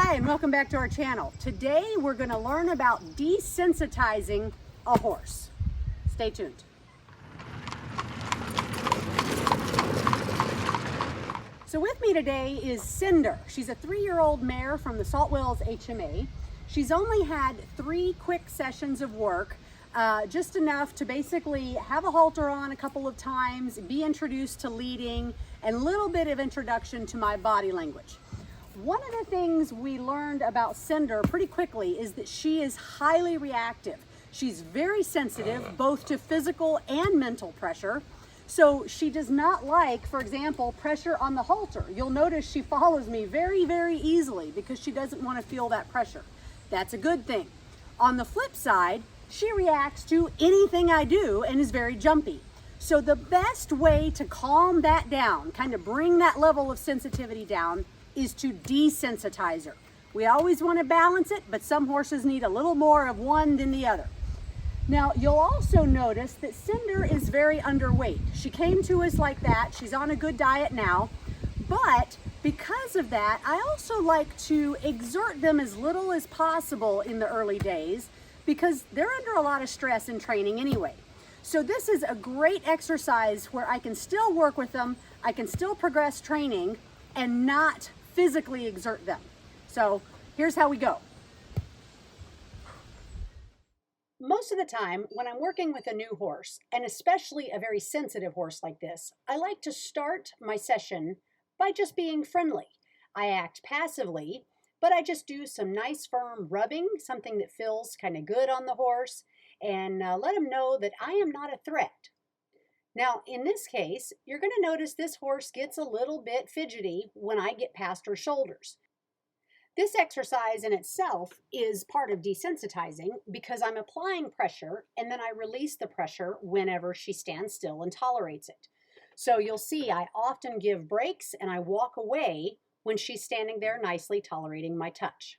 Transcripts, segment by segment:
Hi, and welcome back to our channel. Today we're going to learn about desensitizing a horse. Stay tuned. So with me today is Cinder. She's a 3-year-old mare from the Salt Wells HMA. She's only had 3 quick sessions of work, just enough to basically have a halter on a couple of times, be introduced to leading, and a little bit of introduction to my body language. One of the things we learned about Cinder pretty quickly is that she is highly reactive. She's very sensitive both to physical and mental pressure. So she does not like, for example, pressure on the halter. You'll notice she follows me very, very easily because she doesn't want to feel that pressure. That's a good thing. On the flip side, she reacts to anything I do and is very jumpy. So the best way to calm that down, kind of bring that level of sensitivity down, is to desensitize her. We always want to balance it, but some horses need a little more of one than the other. Now, you'll also notice that Cinder is very underweight. She came to us like that. She's on a good diet now, but because of that, I also like to exert them as little as possible in the early days because they're under a lot of stress in training anyway. So this is a great exercise where I can still work with them, I can still progress training and not physically exert them. So here's how we go. Most of the time when I'm working with a new horse, and especially a very sensitive horse like this, I like to start my session by just being friendly. I act passively, but I just do some nice firm rubbing, something that feels kind of good on the horse, and let him know that I am not a threat. Now, in this case, you're going to notice this horse gets a little bit fidgety when I get past her shoulders. This exercise in itself is part of desensitizing because I'm applying pressure and then I release the pressure whenever she stands still and tolerates it. So you'll see I often give breaks and I walk away when she's standing there nicely tolerating my touch.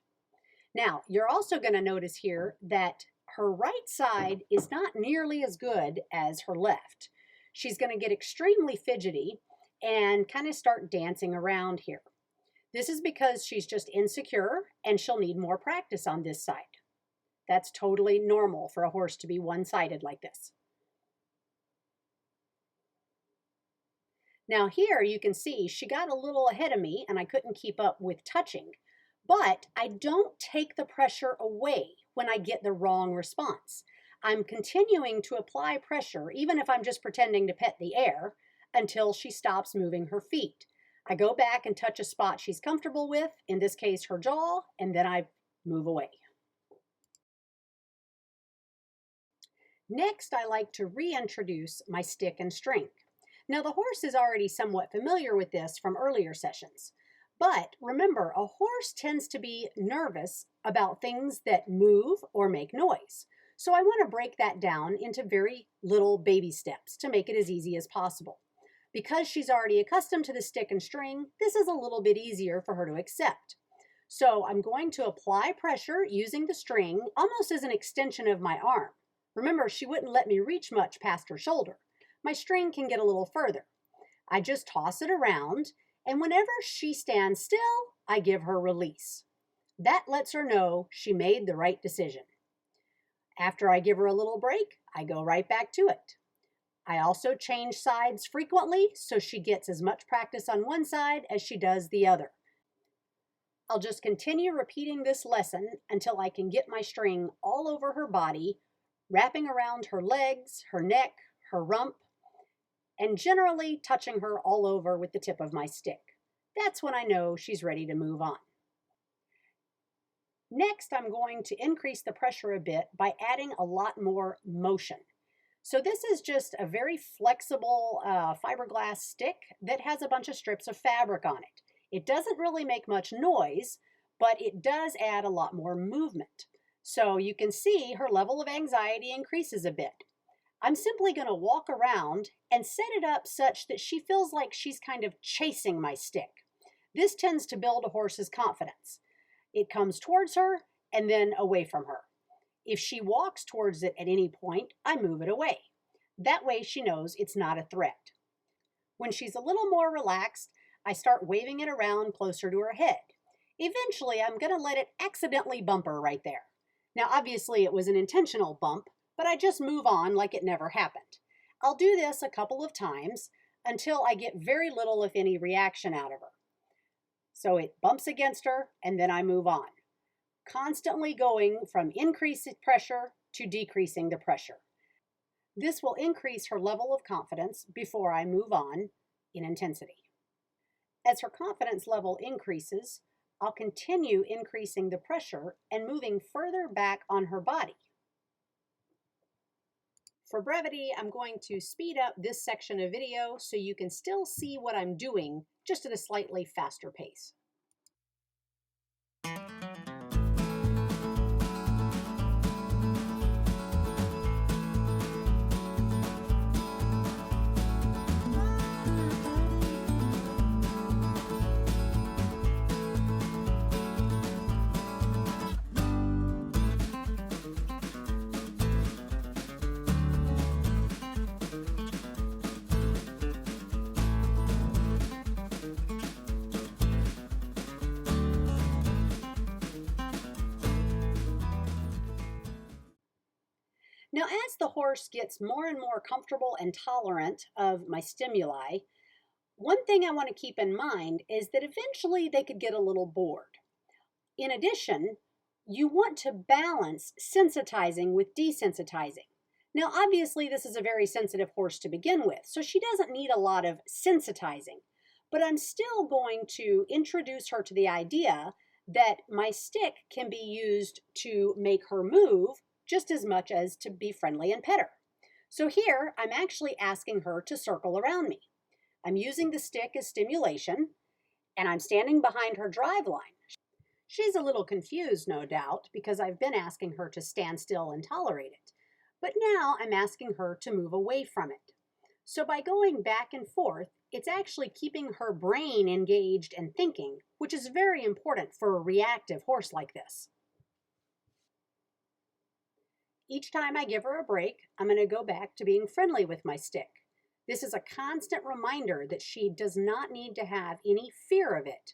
Now, you're also going to notice here that her right side is not nearly as good as her left. She's going to get extremely fidgety and kind of start dancing around here. This is because she's just insecure and she'll need more practice on this side. That's totally normal for a horse to be one-sided like this. Now here you can see she got a little ahead of me and I couldn't keep up with touching, but I don't take the pressure away when I get the wrong response. I'm continuing to apply pressure, even if I'm just pretending to pet the air, until she stops moving her feet. I go back and touch a spot she's comfortable with, in this case her jaw, and then I move away. Next, I like to reintroduce my stick and string. Now the horse is already somewhat familiar with this from earlier sessions, but remember, a horse tends to be nervous about things that move or make noise. So I want to break that down into very little baby steps to make it as easy as possible. Because she's already accustomed to the stick and string, this is a little bit easier for her to accept. So I'm going to apply pressure using the string almost as an extension of my arm. Remember, she wouldn't let me reach much past her shoulder. My string can get a little further. I just toss it around, and whenever she stands still, I give her release. That lets her know she made the right decision. After I give her a little break, I go right back to it. I also change sides frequently so she gets as much practice on one side as she does the other. I'll just continue repeating this lesson until I can get my string all over her body, wrapping around her legs, her neck, her rump, and generally touching her all over with the tip of my stick. That's when I know she's ready to move on. Next, I'm going to increase the pressure a bit by adding a lot more motion. So this is just a very flexible fiberglass stick that has a bunch of strips of fabric on it. It doesn't really make much noise, but it does add a lot more movement. So you can see her level of anxiety increases a bit. I'm simply going to walk around and set it up such that she feels like she's kind of chasing my stick. This tends to build a horse's confidence. It comes towards her and then away from her. If she walks towards it at any point, I move it away. That way she knows it's not a threat. When she's a little more relaxed, I start waving it around closer to her head. Eventually, I'm going to let it accidentally bumper right there. Now, obviously, it was an intentional bump, but I just move on like it never happened. I'll do this a couple of times until I get very little, if any, reaction out of her. So it bumps against her, and then I move on, constantly going from increasing pressure to decreasing the pressure. This will increase her level of confidence before I move on in intensity. As her confidence level increases, I'll continue increasing the pressure and moving further back on her body. For brevity, I'm going to speed up this section of video so you can still see what I'm doing, just at a slightly faster pace. Now, as the horse gets more and more comfortable and tolerant of my stimuli, one thing I want to keep in mind is that eventually they could get a little bored. In addition, you want to balance sensitizing with desensitizing. Now, obviously, this is a very sensitive horse to begin with, so she doesn't need a lot of sensitizing, but I'm still going to introduce her to the idea that my stick can be used to make her move just as much as to be friendly and pet her. So here, I'm actually asking her to circle around me. I'm using the stick as stimulation, and I'm standing behind her drive line. She's a little confused, no doubt, because I've been asking her to stand still and tolerate it. But now I'm asking her to move away from it. So by going back and forth, it's actually keeping her brain engaged and thinking, which is very important for a reactive horse like this. Each time I give her a break, I'm going to go back to being friendly with my stick. This is a constant reminder that she does not need to have any fear of it.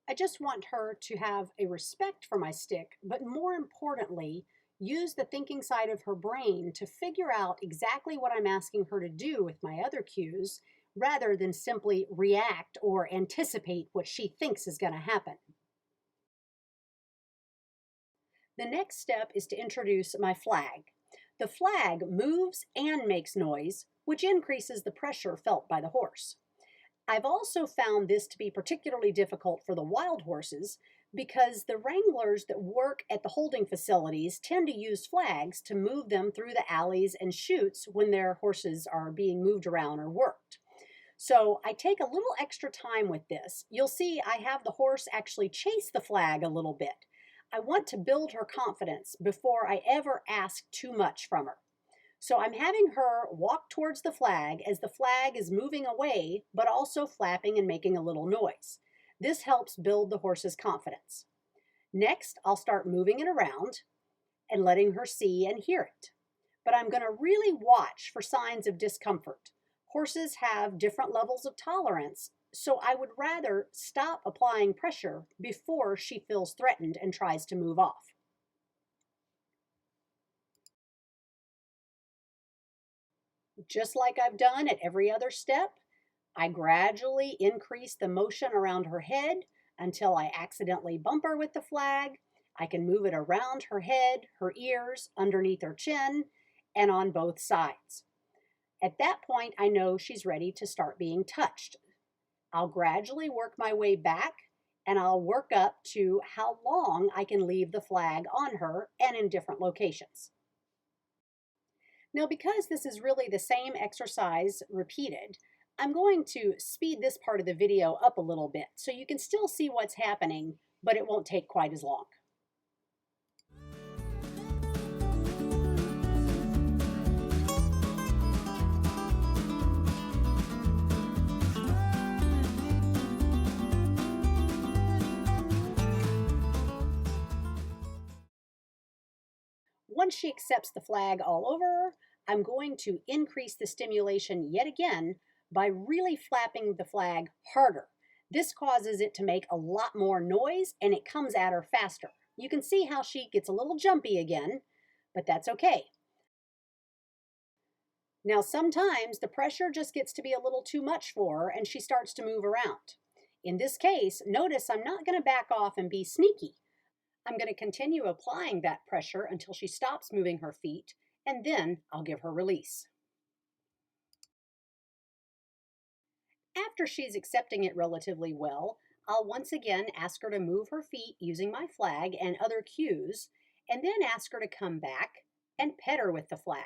I just want her to have a respect for my stick, but more importantly, use the thinking side of her brain to figure out exactly what I'm asking her to do with my other cues, rather than simply react or anticipate what she thinks is going to happen. The next step is to introduce my flag. The flag moves and makes noise, which increases the pressure felt by the horse. I've also found this to be particularly difficult for the wild horses because the wranglers that work at the holding facilities tend to use flags to move them through the alleys and chutes when their horses are being moved around or worked. So I take a little extra time with this. You'll see I have the horse actually chase the flag a little bit. I want to build her confidence before I ever ask too much from her. So I'm having her walk towards the flag as the flag is moving away, but also flapping and making a little noise. This helps build the horse's confidence. Next, I'll start moving it around and letting her see and hear it. But I'm going to really watch for signs of discomfort. Horses have different levels of tolerance, so I would rather stop applying pressure before she feels threatened and tries to move off. Just like I've done at every other step, I gradually increase the motion around her head until I accidentally bump her with the flag. I can move it around her head, her ears, underneath her chin, and on both sides. At that point, I know she's ready to start being touched. I'll gradually work my way back, and I'll work up to how long I can leave the flag on her and in different locations. Now, because this is really the same exercise repeated, I'm going to speed this part of the video up a little bit so you can still see what's happening, but it won't take quite as long. Once she accepts the flag all over her, I'm going to increase the stimulation yet again by really flapping the flag harder. This causes it to make a lot more noise and it comes at her faster. You can see how she gets a little jumpy again, but that's okay. Now, sometimes the pressure just gets to be a little too much for her and she starts to move around. In this case, notice I'm not going to back off and be sneaky. I'm going to continue applying that pressure until she stops moving her feet, and then I'll give her release. After she's accepting it relatively well, I'll once again ask her to move her feet using my flag and other cues, and then ask her to come back and pet her with the flag.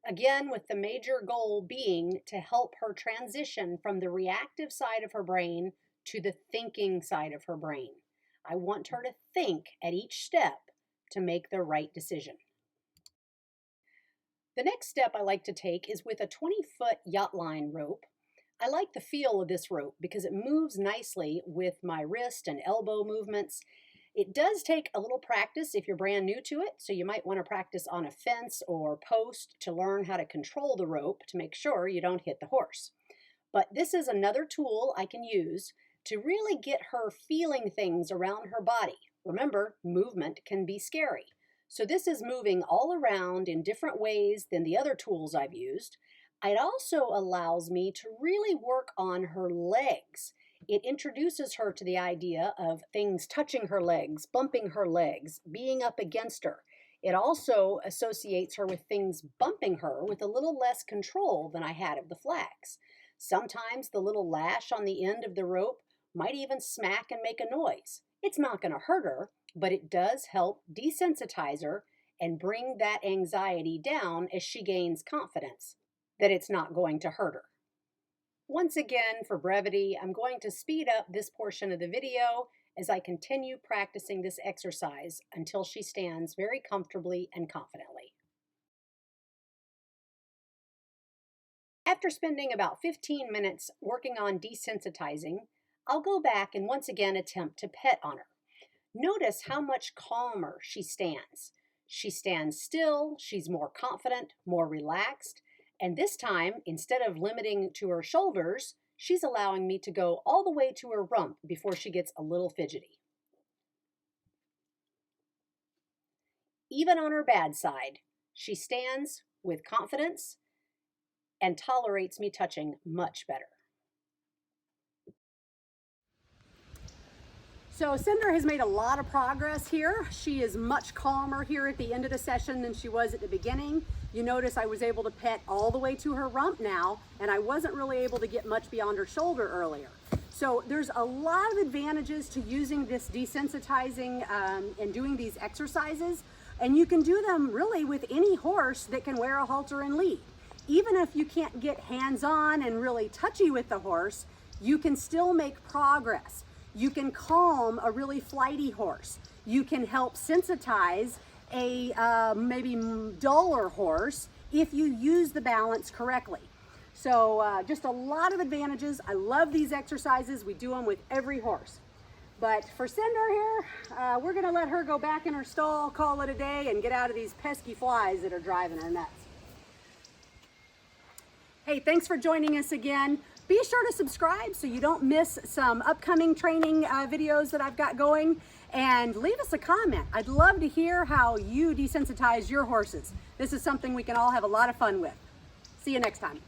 Again, with the major goal being to help her transition from the reactive side of her brain to the thinking side of her brain. I want her to think at each step to make the right decision. The next step I like to take is with a 20-foot yacht line rope. I like the feel of this rope because it moves nicely with my wrist and elbow movements. It does take a little practice if you're brand new to it, so you might want to practice on a fence or post to learn how to control the rope to make sure you don't hit the horse. But this is another tool I can use to really get her feeling things around her body. Remember, movement can be scary. So this is moving all around in different ways than the other tools I've used. It also allows me to really work on her legs. It introduces her to the idea of things touching her legs, bumping her legs, being up against her. It also associates her with things bumping her with a little less control than I had of the flags. Sometimes the little lash on the end of the rope might even smack and make a noise. It's not going to hurt her, but it does help desensitize her and bring that anxiety down as she gains confidence that it's not going to hurt her. Once again, for brevity, I'm going to speed up this portion of the video as I continue practicing this exercise until she stands very comfortably and confidently. After spending about 15 minutes working on desensitizing, I'll go back and once again attempt to pet on her. Notice how much calmer she stands. She stands still, she's more confident, more relaxed, and this time, instead of limiting to her shoulders, she's allowing me to go all the way to her rump before she gets a little fidgety. Even on her bad side, she stands with confidence and tolerates me touching much better. So Cinder has made a lot of progress here. She is much calmer here at the end of the session than she was at the beginning. You notice I was able to pet all the way to her rump now, and I wasn't really able to get much beyond her shoulder earlier. So there's a lot of advantages to using this desensitizing and doing these exercises, and you can do them really with any horse that can wear a halter and lead. Even if you can't get hands-on and really touchy with the horse, you can still make progress. You can calm a really flighty horse. You can help sensitize a maybe duller horse if you use the balance correctly. So just a lot of advantages. I love these exercises. We do them with every horse. But for Cinder here, we're gonna let her go back in her stall, call it a day, and get out of these pesky flies that are driving her nuts. Hey, thanks for joining us again. Be sure to subscribe so you don't miss some upcoming training videos that I've got going, and leave us a comment. I'd love to hear how you desensitize your horses. This is something we can all have a lot of fun with. See you next time.